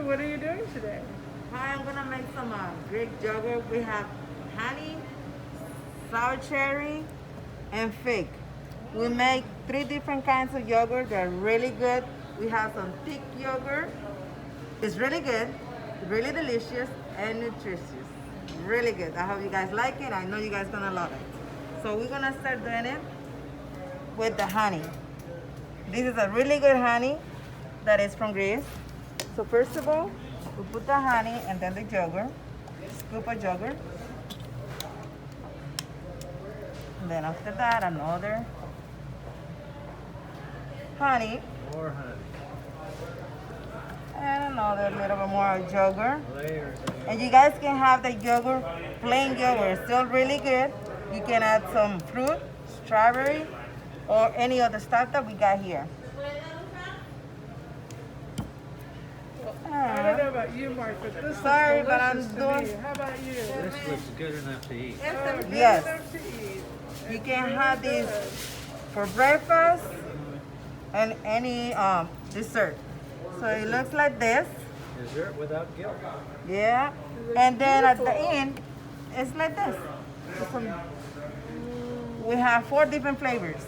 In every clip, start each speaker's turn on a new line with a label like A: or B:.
A: what are you doing today?
B: Hi, I'm gonna make some Greek yogurt. We have honey, sour cherry, and fig. We make 3 different kinds of yogurt. They're really good. We have some thick yogurt. It's really good, really delicious, and nutritious. Really good. I hope you guys like it. I know you guys gonna love it. So we're gonna start doing it with the honey. This is a really good honey that is from Greece. So first of all, we put the honey and then the yogurt, scoop of yogurt. And then after that, another honey.
C: More honey.
B: And another little bit more yogurt.
C: Layers.
B: And you guys can have the yogurt, plain yogurt, still really good. You can add some fruit, strawberry, or any other stuff that we got here.
A: I don't know about you, Mark, but this
B: Sorry,
A: is
B: but I'm
A: delicious to
B: doing-
A: me. How about you?
C: This looks good enough to eat.
A: Oh, good
B: Yes.
A: enough to eat.
B: You
A: It's
B: can
A: really
B: have
A: good.
B: this for breakfast and any dessert. So it looks like this.
C: Dessert without guilt.
B: Yeah. And then at the end, it's like this. We have 4 different flavors.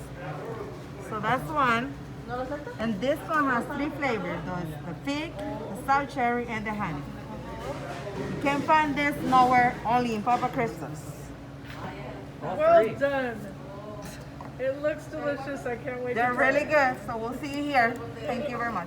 B: So that's one. And this one has 3 flavors. There's the fig, the sour cherry, and the honey. You can find this nowhere, only in Papa Cristo's.
C: All
A: Well
C: 3.
A: done. It looks delicious. I can't wait
B: They're
A: to try
B: really
A: it.
B: good. So we'll see you here. Thank you very much.